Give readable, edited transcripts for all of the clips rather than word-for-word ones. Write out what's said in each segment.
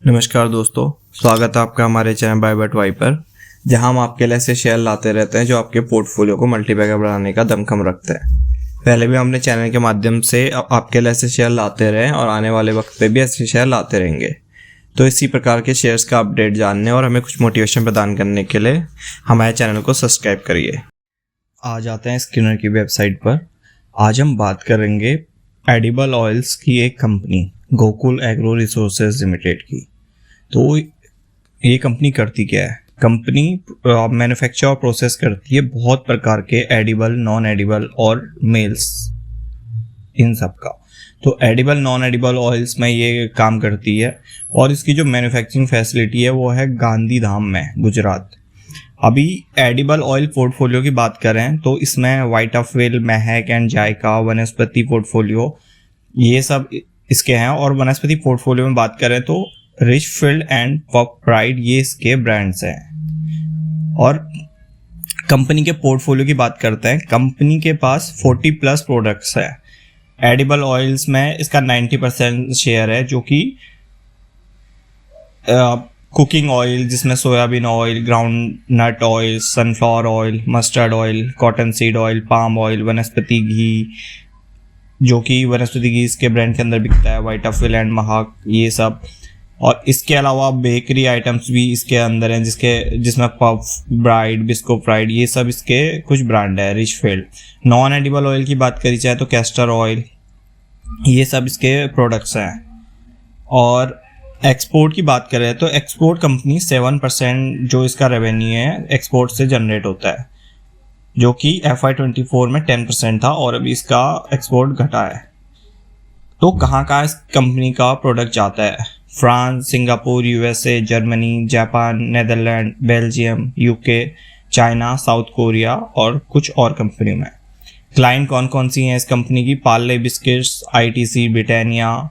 नमस्कार दोस्तों, स्वागत है आपका हमारे चैनल बाय बट वाई पर, जहां हम आपके लिए ऐसे शेयर लाते रहते हैं जो आपके पोर्टफोलियो को मल्टीबैगर बनाने का दमखम रखते हैं। पहले भी हमने चैनल के माध्यम से आपके लिए ऐसे शेयर लाते रहे और आने वाले वक्त पे भी ऐसे शेयर लाते रहेंगे। तो इसी प्रकार के शेयर्स का अपडेट जानने और हमें कुछ मोटिवेशन प्रदान करने के लिए हमारे चैनल को सब्सक्राइब करिए। आज आते हैं स्किनर की वेबसाइट पर। आज हम बात करेंगे एडिबल ऑयल्स की एक company Gokul agro resources limited की। तो ये कंपनी करती क्या है? कंपनी मैन्युफैक्चर और प्रोसेस करती है बहुत प्रकार के एडिबल, नॉन एडिबल और मेल्स, इन सब का। तो एडिबल, नॉन एडिबल ऑयल्स में ये काम करती है और इसकी जो मैन्युफैक्चरिंग फैसिलिटी है वो है गांधीधाम में, गुजरात। अभी एडिबल ऑयल पोर्टफोलियो की बात करें तो इसमें वाइटाफिल, महक एंड जायका, वनस्पति पोर्टफोलियो, ये सब इसके हैं। और वनस्पति पोर्टफोलियो में बात करें तो रिचफील्ड एंड पॉप प्राइड, ये इसके ब्रांड्स हैं। और कंपनी के पोर्टफोलियो की बात करते हैं। कंपनी के पास 40+ प्रोडक्ट्स है। एडिबल ऑयल्स में इसका 90% शेयर है, जो कि कुकिंग ऑयल, जिसमें soyabean oil, groundnut oil, sunflower oil, mustard oil, cottonseed oil, palm oil, वनस्पति घी, जो कि वनस्पति घी इसके ब्रांड के अंदर बिकता है, वाइटाफिल एंड महक, ये सब। और इसके अलावा बेकरी आइटम्स भी इसके अंदर हैं, जिसमें पफ ब्राइड, बिस्को फ्राइड, ये सब इसके कुछ ब्रांड है। रिचफील्ड। नॉन एडिबल ऑयल की बात करी जाए तो कैस्टर ऑयल, ये सब इसके प्रोडक्ट्स हैं। और एक्सपोर्ट की बात करें तो एक्सपोर्ट कंपनी 7% जो इसका रेवेन्यू है एक्सपोर्ट से जनरेट होता है, जो कि FY24 में 10% था और अभी इसका एक्सपोर्ट घटा है। तो कहाँ इस कंपनी का प्रोडक्ट जाता है? France, Singapore, USA, Germany, Japan, Netherland, Belgium, UK, China, south Korea और कुछ और कंपनियों में। क्लाइंट कौन कौन सी हैं इस कंपनी की? पार्ले बिस्किट्स, ITC, ब्रिटानिया,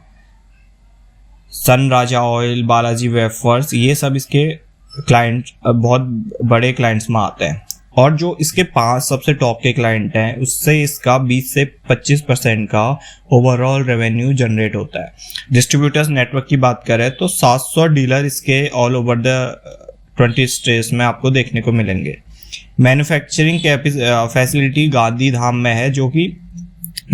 सन राजा ऑयल, बालाजी वेफर्स, ये सब इसके क्लाइंट बहुत बड़े क्लाइंट्स में आते हैं। और जो इसके 5 सबसे टॉप के क्लाइंट हैं, उससे इसका 20 से 25% का ओवरऑल रेवेन्यू जनरेट होता है। डिस्ट्रीब्यूटर्स नेटवर्क की बात करें तो 700 डीलर इसके ऑल ओवर द 20 स्टेट्स में आपको देखने को मिलेंगे। मैन्युफैक्चरिंग फैसिलिटी गांधीधाम में है, जो कि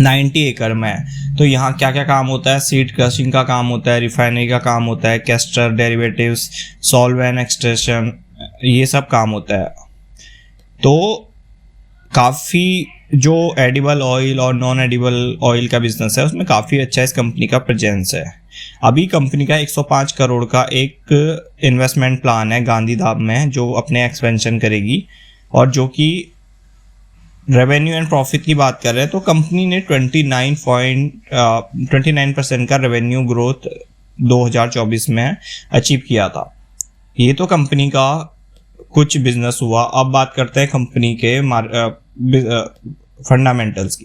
90 एकड़ में है। तो यहाँ क्या क्या काम होता है? सीड क्रशिंग का काम होता है, रिफाइनरी का काम होता है, कैस्टर डेरिवेटिव्स, सॉल्वेंट एक्सट्रैक्शन, ये सब काम होता है। तो काफ़ी जो एडिबल ऑयल और नॉन एडिबल ऑयल का बिजनेस है उसमें काफ़ी अच्छा इस कंपनी का प्रेजेंस है। अभी कंपनी का 105 करोड़ का एक इन्वेस्टमेंट प्लान है गांधीधाम में, जो अपने एक्सपेंशन करेगी। और जो कि रेवेन्यू एंड प्रॉफिट की बात कर रहे हैं तो कंपनी ने 29% का रेवेन्यू ग्रोथ 2024 में अचीव किया था। ये तो कंपनी का कुछ बिजनेस हुआ। अब बात करते हैं कंपनी के फंडामेंटल्स की।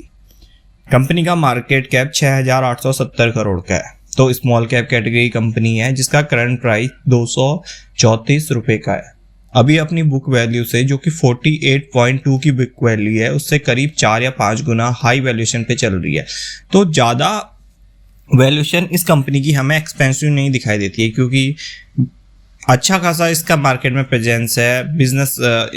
कंपनी का मार्केट कैप 6,870 करोड़ का है। तो स्मॉल कैप कैटेगरी कंपनी है, जिसका करंट प्राइस 234 रुपये का है। अभी अपनी बुक वैल्यू से, जो कि 48.2 की बुक वैल्यू है, उससे करीब 4 या 5 गुना हाई वैल्यूएशन पे चल रही है। तो ज़्यादा वैल्यूएशन इस कंपनी की हमें एक्सपेंसिव नहीं दिखाई देती है, क्योंकि अच्छा खासा इसका मार्केट में प्रेजेंस है। बिजनेस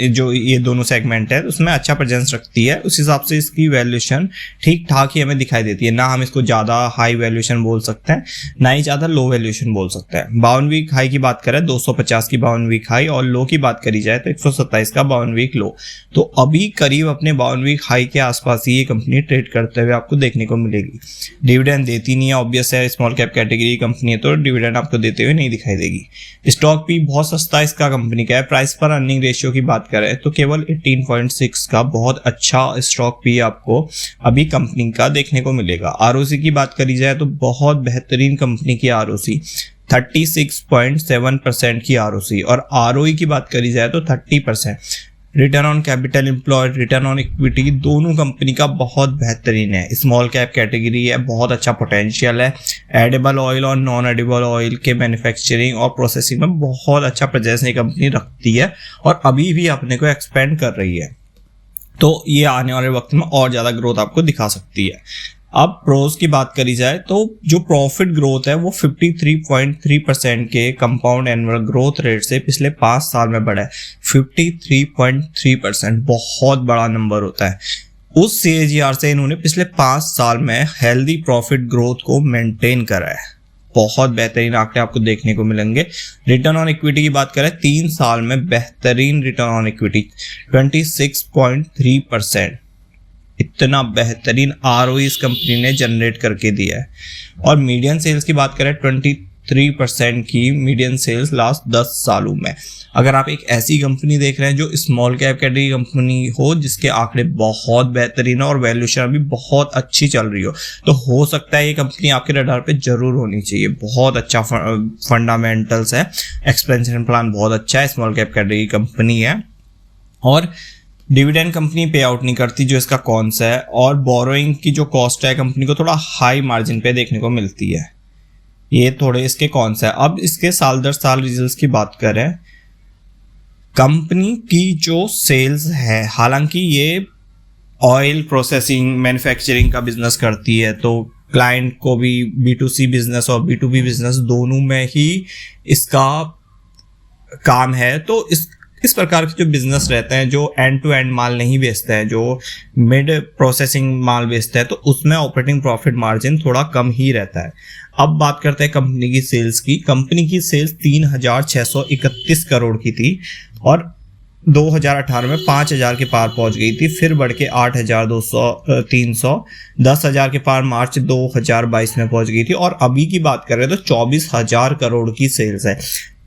जो ये दोनों सेगमेंट है उसमें अच्छा प्रेजेंस रखती है, उस हिसाब से इसकी वैल्यूएशन ठीक ठाक ही हमें दिखाई देती है। ना हम इसको ज़्यादा हाई वैल्यूएशन बोल सकते हैं, ना ही ज़्यादा लो वैल्यूएशन बोल सकते हैं। 52 वीक हाई की बात करें 250 की 52 वीक हाई, और लो की बात करी जाए तो 127 का 52 वीक लो। तो अभी करीब अपने 52 वीक हाई के आसपास ही ये कंपनी ट्रेड करते हुए आपको देखने को मिलेगी। डिविडेंड देती नहीं है, ऑब्वियस है, स्मॉल कैप कैटेगरी कंपनी है तो डिविडेंड आपको देते हुए नहीं दिखाई देगी। स्टॉक भी बहुत सस्ता इसका कंपनी का है। प्राइस पर अर्निंग रेशियो की बात करें तो केवल 18.6 का बहुत अच्छा स्टॉक भी आपको अभी कंपनी का देखने को मिलेगा। आरओसी की बात करी जाए तो बहुत बेहतरीन कंपनी की आरओसी 36.7% की आरओसी, और आरओई की बात करी जाए तो 30%। Return on capital employed, return on equity, दोनों कंपनी का बहुत बेहतरीन है। स्मॉल कैप कैटेगरी है, बहुत अच्छा पोटेंशियल है। एडिबल ऑयल और नॉन एडिबल ऑयल के मैन्युफैक्चरिंग और प्रोसेसिंग में बहुत अच्छा प्रेजेंस ये कंपनी रखती है और अभी भी अपने को एक्सपेंड कर रही है। तो ये आने वाले वक्त में और ज़्यादा ग्रोथ आपको दिखा सकती है। अब प्रोज की बात करी जाए तो जो प्रॉफिट ग्रोथ है वो 53.3% के कंपाउंड एनुअल ग्रोथ रेट से पिछले 5 साल में बढ़ा है। 53.3% बहुत बड़ा नंबर होता है। उस CAGR से इन्होंने पिछले 5 साल में हेल्दी प्रॉफिट ग्रोथ को मेंटेन करा है। बहुत बेहतरीन आंकड़े आपको देखने को मिलेंगे। रिटर्न ऑन इक्विटी की बात करें 3 साल में बेहतरीन रिटर्न ऑन इक्विटी 26.3%। इतना बेहतरीन ROE इस कंपनी ने जनरेट करके दिया है। और मीडियन सेल्स की बात करें 23% की मीडियन सेल्स लास्ट 10 सालों में। अगर आप एक ऐसी कंपनी देख रहे हैं जो स्मॉल कैप कैटेगरी कंपनी हो जिसके आंकड़े बहुत बेहतरीन हो और वैल्यूएशन भी बहुत अच्छी चल रही हो, तो हो सकता है ये कंपनी आपके रडार पे जरूर होनी चाहिए। बहुत अच्छा फंडामेंटल्स है, एक्सपेंशन प्लान बहुत अच्छा है, स्मॉल कैप कैटेगरी कंपनी है और डिविडेंड कंपनी पे आउट नहीं करती जो इसका कॉन्स है, और बोरोइंग की जो कॉस्ट है कंपनी को थोड़ा हाई मार्जिन पे देखने को मिलती है। ये थोड़े इसके कॉन्स है। अब इसके साल दर साल रिजल्ट्स की बात करें, कंपनी की जो सेल्स है, हालांकि ये ऑयल प्रोसेसिंग मैन्युफैक्चरिंग का बिजनेस करती है, तो क्लाइंट को भी B2C बिजनेस और B2B बिजनेस दोनों में ही इसका काम है। तो इस प्रकार के जो बिजनेस रहते हैं जो एंड टू एंड माल नहीं बेचते हैं, जो मिड प्रोसेसिंग माल बेचते हैं, तो उसमें ऑपरेटिंग प्रॉफिट मार्जिन थोड़ा कम ही रहता है। अब बात करते हैं कंपनी की सेल्स की। कंपनी की सेल्स 3,631 करोड़ की थी और 2018 में 5,000 के पार पहुंच गई थी, फिर बढ़ के 8,300 10,000 के पार मार्च 2022 में पहुंच गई थी और अभी की बात कर रहे हैं तो 24,000 करोड़ की सेल्स है।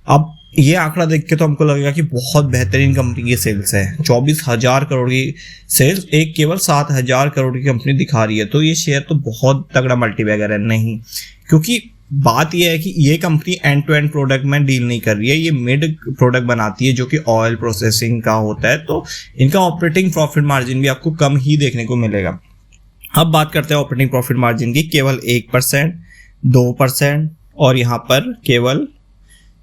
अब ये आंकड़ा देख के तो हमको लगेगा कि बहुत बेहतरीन कंपनी की सेल्स है। 24,000 करोड़ की सेल्स एक केवल 7,000 करोड़ की कंपनी दिखा रही है, तो ये शेयर तो बहुत तगड़ा मल्टीबैगर है नहीं, क्योंकि बात यह है कि ये company end to end product में डील नहीं कर रही है, ये मिड प्रोडक्ट बनाती है जो कि ऑयल प्रोसेसिंग का होता है, तो इनका ऑपरेटिंग प्रॉफिट मार्जिन भी आपको कम ही देखने को मिलेगा। अब बात करते हैं ऑपरेटिंग प्रॉफिट मार्जिन की। केवल 1%, 2% और यहाँ पर केवल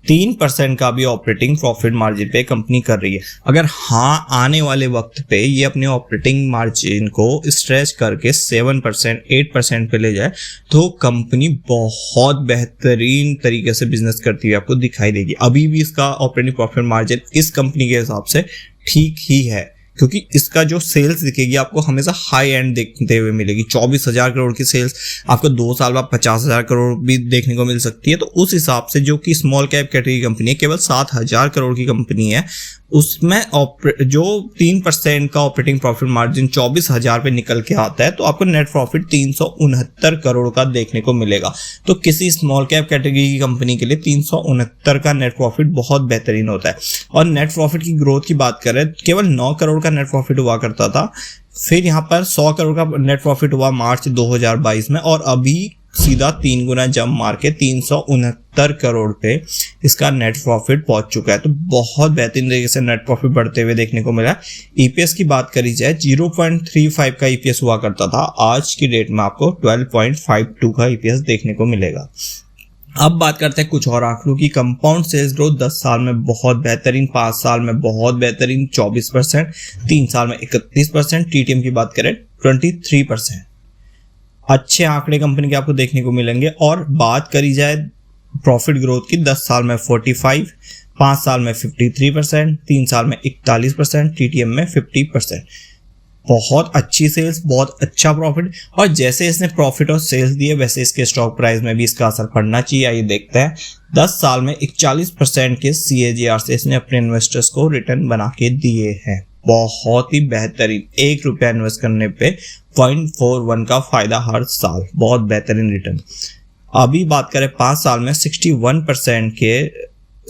3% का भी ऑपरेटिंग प्रॉफिट मार्जिन पे कंपनी कर रही है। अगर हाँ आने वाले वक्त पे ये अपने ऑपरेटिंग मार्जिन को स्ट्रेच करके 7%, 8% पे ले जाए तो कंपनी बहुत बेहतरीन तरीके से बिजनेस करती हुई आपको दिखाई देगी। अभी भी इसका ऑपरेटिंग प्रॉफिट मार्जिन इस कंपनी के हिसाब से ठीक ही है, क्योंकि इसका जो सेल्स दिखेगी आपको हमेशा हाई एंड देखते हुए मिलेगी। 24,000 करोड़ की सेल्स आपको 2 साल बाद 50,000 करोड़ भी देखने को मिल सकती है। तो उस हिसाब से जो कि स्मॉल कैप कैटेगरी कंपनी है, केवल 7,000 करोड़ की कंपनी है, उसमें जो 3% का ऑपरेटिंग प्रॉफिट मार्जिन 24,000 पे निकल के आता है, तो आपको नेट प्रॉफिट 369 करोड़ का देखने को मिलेगा। तो किसी स्मॉल कैप कैटेगरी की कंपनी के लिए 369 का नेट प्रॉफिट बहुत बेहतरीन होता है। और नेट प्रॉफिट की ग्रोथ की बात करें, केवल 9 करोड़ का नेट प्रॉफिट हुआ करता था, फिर यहाँ पर 100 करोड़ का नेट प्रॉफिट हुआ मार्च 2022 में, और अभी सीधा 3 गुना जंप मार के 369 करोड़ पे इसका नेट प्रॉफिट पहुंच चुका है। तो बहुत बेहतरीन तरीके से नेट प्रॉफिट बढ़ते हुए देखने को मिला। EPS की बात करी जाए 0.35 का EPS हुआ करता था, आज की डेट में आपको 12.52 का EPS देखने को मिलेगा। अब बात करते हैं कुछ और आंकड़ों की। कंपाउंड सेल्स ग्रोथ 10 साल में बहुत बेहतरीन, 5 साल में बहुत बेहतरीन 24%, 3 साल में 31%, TTM की बात करें 23%। अच्छे आंकड़े कंपनी के आपको देखने को मिलेंगे। और बात करी जाए प्रॉफिट ग्रोथ की, 10 साल में 45, 5 साल में 53%, 3 साल में 41%, TTM में 50%। बहुत अच्छी सेल्स, बहुत अच्छा प्रॉफिट। और जैसे इसने प्रॉफिट और सेल्स दिए वैसे इसके स्टॉक प्राइस में भी इसका असर पड़ना चाहिए। आइए देखते हैं। 10 साल में 41% के CAGR से इसने अपने इन्वेस्टर्स को रिटर्न बना के दिए हैं। बहुत ही बेहतरीन, 1 रुपया इन्वेस्ट करने पे 0.41 का फायदा हर साल, बहुत बेहतरीन रिटर्न। अभी बात करें 5 साल में 61% के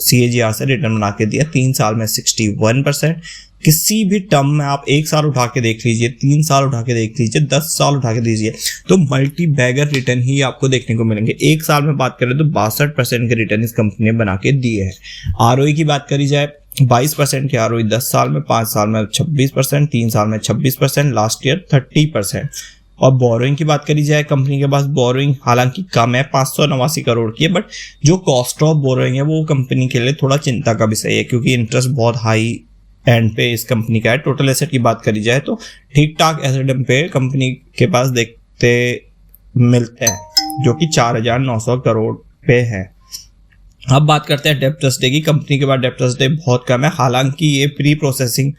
CAGR से रिटर्न बना के दिया, 3 साल में 61%। किसी भी टर्म में आप 1 साल उठा के देख लीजिए, 3 साल उठा के देख लीजिए, 10 साल उठा के दीजिए, तो मल्टी बैगर रिटर्न ही आपको देखने को मिलेंगे। 1 साल में बात करें तो 62% के रिटर्न इस कंपनी ने बना के दिए हैं। ROE की बात करी जाए 22% की ROE 10 साल में, 5 साल में 26%, 3 साल में 26%, लास्ट ईयर 30%। और बोरोइंग की बात करी जाए, कंपनी के पास बोरोइंग हालांकि कम है, 589 करोड़ की है, बट जो कॉस्ट ऑफ बोरोइंग है वो कंपनी के लिए थोड़ा चिंता का विषय है, क्योंकि इंटरेस्ट बहुत हाई एंड पे इस कंपनी का है। टोटल एसेट की बात करी जाए तो ठीक ठाक एसेट पे कंपनी के पास देखते मिलते हैं, जो कि 4,900 करोड़ पे है। अब बात करते हैं डेब्टर्स डे की। कंपनी के पास डेब्टर्स डे बहुत कम है, हालांकि ये प्री प्रोसेसिंग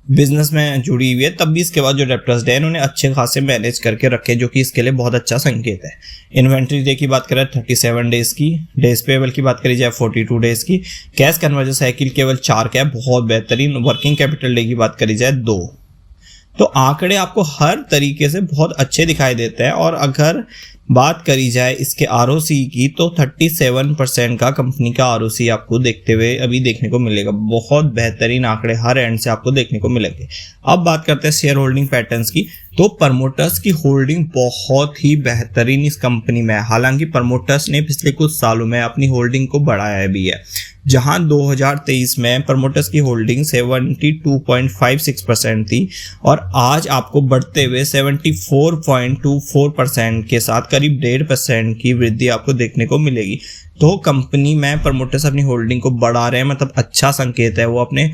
बिजनेस में जुड़ी हुई है, तब भी इसके बाद जो डेब्टर्स डे इन्होंने अच्छे खासे मैनेज करके रखे, जो कि इसके लिए बहुत अच्छा संकेत है। इन्वेंट्री डे की बात करें 37 डेज की, डेज पेबल की बात करी जाए 42 डेज की, कैश कन्वर्जन साइकिल केवल 4 का है, बहुत बेहतरीन। वर्किंग कैपिटल डे की बात करी जाए 2। तो आंकड़े आपको हर तरीके से बहुत अच्छे दिखाई देते हैं। और अगर बात करी जाए इसके ROC की, तो 37% का कंपनी का ROC आपको देखते हुए अभी देखने को मिलेगा। बहुत बेहतरीन आंकड़े हर एंड से आपको देखने को मिलेंगे। अब बात करते हैं शेयर होल्डिंग पैटर्न्स की। तो प्रमोटर्स की होल्डिंग बहुत ही बेहतरीन इस कंपनी में है। हालांकि प्रमोटर्स ने पिछले कुछ सालों में अपनी होल्डिंग को बढ़ाया भी है, जहां 2023 में प्रमोटर्स की होल्डिंग 72.56% थी और आज आपको बढ़ते हुए 74.24% के साथ करीब 1.5% की वृद्धि आपको देखने को मिलेगी। तो कंपनी में प्रमोटर्स अपनी होल्डिंग को बढ़ा रहे हैं, मतलब अच्छा संकेत है। वो अपने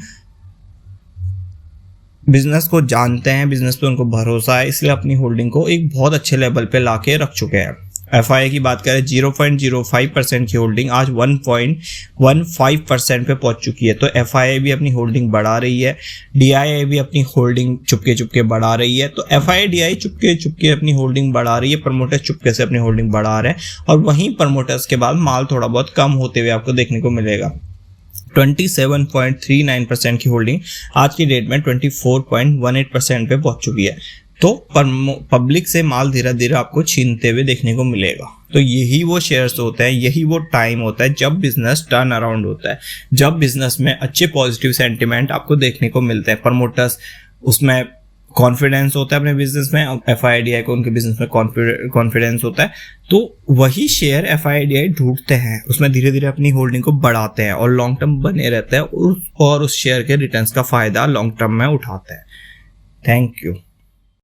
बिजनेस को जानते हैं, बिजनेस पे उनको भरोसा है, इसलिए अपनी होल्डिंग को एक बहुत अच्छे लेवल पे लाके रख चुके हैं। FII की बात करें 0.05% की होल्डिंग आज 1.15% पे पहुंच चुकी है। तो FII भी अपनी होल्डिंग बढ़ा रही है, DII भी अपनी होल्डिंग चुपके बढ़ा रही है। तो FII DII चुपके अपनी होल्डिंग बढ़ा रही है, प्रमोटर्स चुपके से अपनी होल्डिंग बढ़ा रहे हैं। और वहीं प्रमोटर्स के बाद माल थोड़ा बहुत कम होते हुए आपको देखने को मिलेगा। 27.39% की होल्डिंग आज की डेट में 24.18% पे पहुंच चुकी है। तो पब्लिक से माल धीरे धीरे आपको छीनते हुए देखने को मिलेगा। तो यही वो शेयर्स होते हैं, यही वो टाइम होता है जब बिजनेस टर्न अराउंड होता है, जब बिजनेस में अच्छे पॉजिटिव सेंटिमेंट आपको देखने को मिलते हैं। प्रमोटर्स उसमें कॉन्फिडेंस होता है अपने बिजनेस में, FII को उनके बिजनेस में कॉन्फिडेंस होता है, तो वही शेयर FII ढूंढते हैं, उसमें धीरे धीरे अपनी होल्डिंग को बढ़ाते हैं और लॉन्ग टर्म बने रहते हैं और उस शेयर के रिटर्न्स का फायदा लॉन्ग टर्म में उठाते हैं। Thank you.